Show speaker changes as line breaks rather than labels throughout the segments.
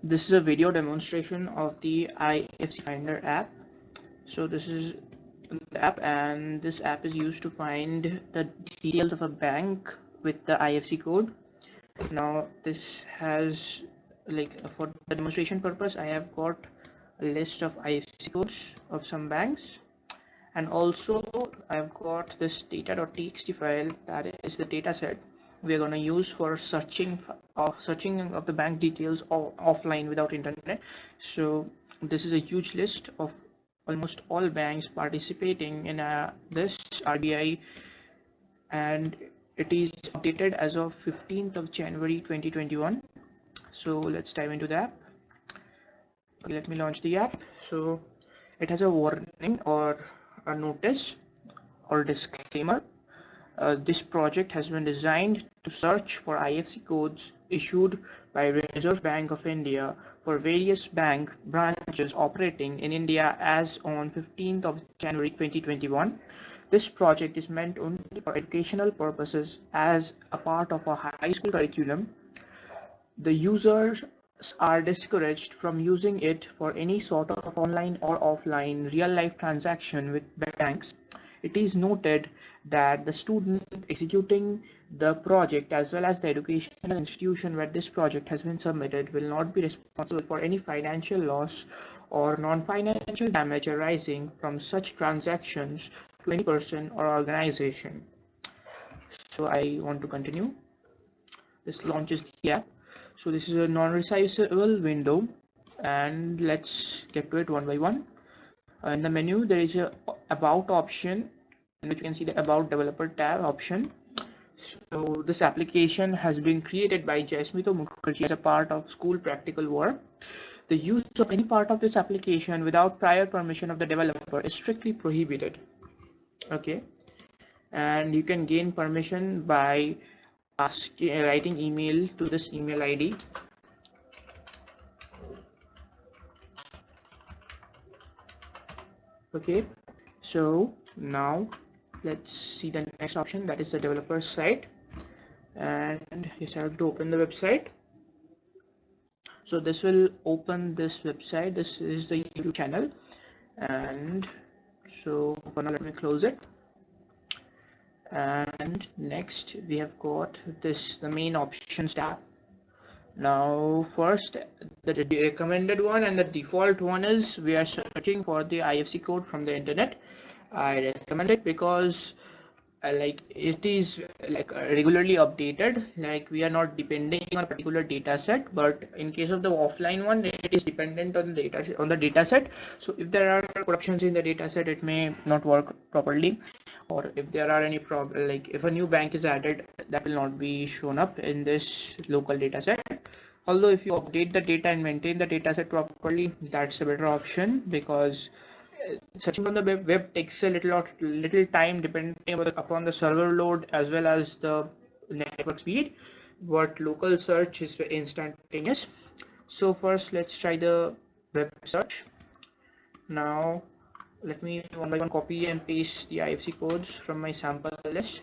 This is a video demonstration of the IFSC Finder app. So this is the app, and this app is used to find the details of a bank with the IFSC code. Now this has, for the demonstration purpose, I have got a list of IFSC codes of some banks, and also I've got this data.txt file that is the data set we're going to use for searching of the bank details offline without internet. So this is a huge list of almost all banks participating in this RBI, and it is updated as of 15th of January 2021. So let's dive into the app. Okay, let me launch the app. So it has a warning or a notice or disclaimer. This project has been designed to search for IFSC codes issued by Reserve Bank of India for various bank branches operating in India as on 15th of January 2021. This project is meant only for educational purposes as a part of a high school curriculum. The users are discouraged from using it for any sort of online or offline real-life transaction with banks. It is noted that the student executing the project as well as the educational institution where this project has been submitted will not be responsible for any financial loss or non-financial damage arising from such transactions to any person or organization. So I want to continue. This launches the app. So this is a non-resizable window, and let's get to it one by one. In the menu there is a about option, in which you can see the about developer tab option. So this application has been created by Jaysmito Mukherjee as a part of school practical work. The use of any part of this application without prior permission of the developer is strictly prohibited. Okay, and you can gain permission by writing email to this email ID. Okay, so now let's see the next option, that is the developer site, and you have to open the website. So this will open this website. This is the YouTube channel, and so for now let me close it. And next we have got the main options tab. Now first, the recommended one and the default one is we are searching for the IFSC code from the internet. I recommend it because it is regularly updated. Like, we are not depending on a particular data set, but in case of the offline one, it is dependent on the data set. So if there are corruptions in the data set, it may not work properly, or if there are any problem, like if a new bank is added, that will not be shown up in this local data set. Although if you update the data and maintain the data set properly, that's a better option, because searching on the web takes a little time depending upon the server load as well as the network speed, but local search is instantaneous. So first let's try the web search. Now let me one by one copy and paste the IFSC codes from my sample list.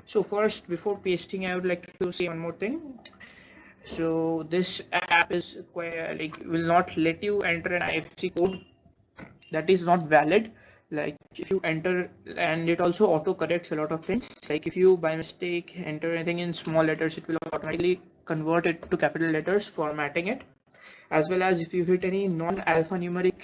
So first, before pasting, I would like to say one more thing. So this app is will not let you enter an IFSC code that is not valid. Like, if you enter, and it also auto corrects a lot of things, like if you by mistake enter anything in small letters, it will automatically convert it to capital letters, formatting it. As well as if you hit any non-alphanumeric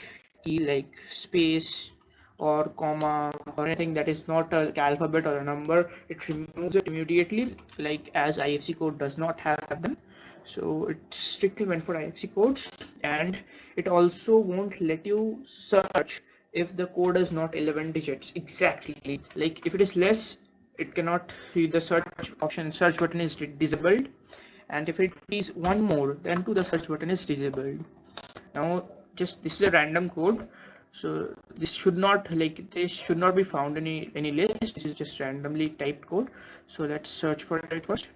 key like space or comma or anything that is not an alphabet or a number, it removes it immediately, like, as IFSC code does not have them. So it's strictly meant for IFSC codes, and it also won't let you search if the code is not 11 digits exactly. Like, if it is less, it cannot, the search button is disabled, and if it is one more then two, the search button is disabled. Now just this is a random code, so this should not be found in any list. This is just randomly typed code. So let's search for it first.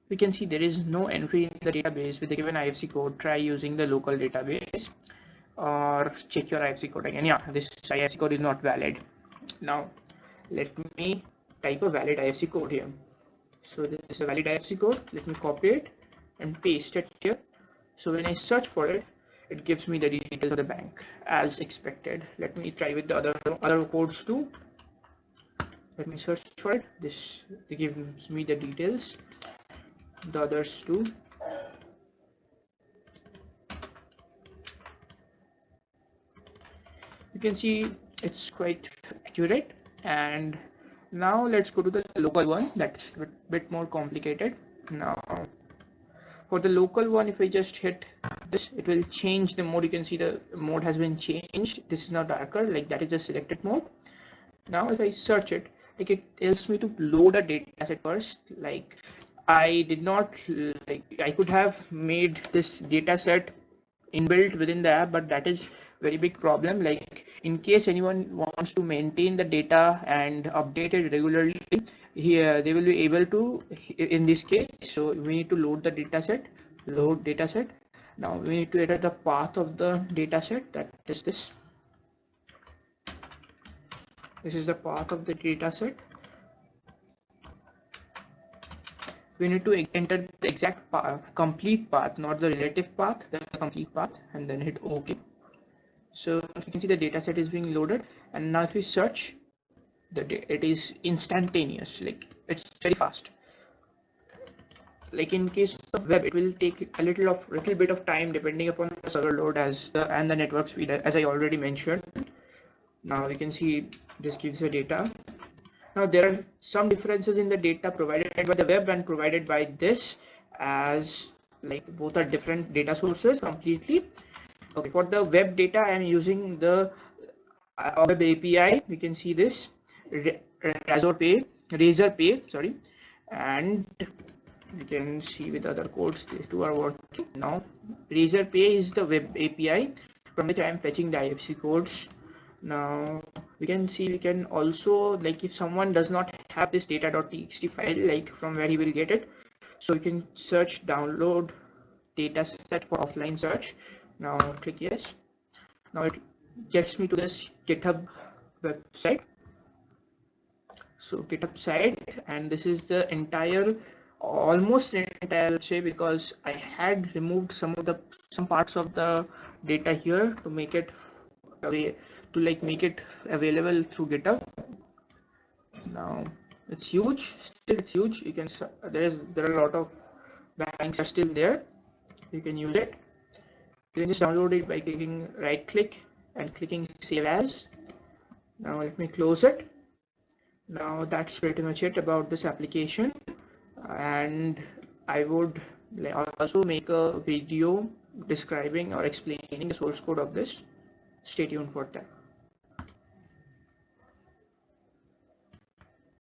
We can see there is no entry in the database with the given IFSC code. Try using the local database or check your IFSC code again. Yeah, this IFSC code is not valid. Now let me type a valid IFSC code here. So this is a valid IFSC code. Let me copy it and paste it here. So when I search for it, it gives me the details of the bank as expected. Let me try with the other codes too. Let me search for it. This gives me the details. The others too. You can see it's quite accurate. And now let's go to the local one. That's a bit more complicated. Now for the local one, if I just hit this, it will change the mode. You can see the mode has been changed. This is now darker, like that is the selected mode. Now if I search it, like it tells me to load a data set first. Like I did not, like I could have made this data set inbuilt within the app, but that is very big problem. Like in case anyone wants to maintain the data and update it regularly, here they will be able to in this case. So we need to load the data set, load data set. Now we need to enter the path of the data set, that is this. This is the path of the data set. We need to enter the exact path, complete path, not the relative path, the complete path, and then hit OK. So you can see the data set is being loaded, and now if we search, it is instantaneous, like it's very fast. Like in case of web, it will take a little bit of time depending upon the server load and the network speed, as I already mentioned. Now we can see this gives the data. Now there are some differences in the data provided by the web and provided by this, as like both are different data sources completely. Okay, for the web data, I am using the web API. We can see this Razor Pay, sorry, and you can see with other codes these two are working. Now Razor Pay is the web API from which I am fetching the IFSC codes. Now we can see, we can also, like if someone does not have this data.txt file, like from where he will get it, so we can search download data set for offline search. Now click yes. Now it gets me to this GitHub website. So GitHub site, and this is the entire, almost entire, say, because I had removed some parts of the data here to make it away, to like make it available through GitHub. Now it's huge, still it's huge. You can, there are a lot of banks are still there. You can use it. You can just download it by clicking right click and clicking save as. Now let me close it. Now that's pretty much it about this application, and I would also make a video describing or explaining the source code of this. Stay tuned for that.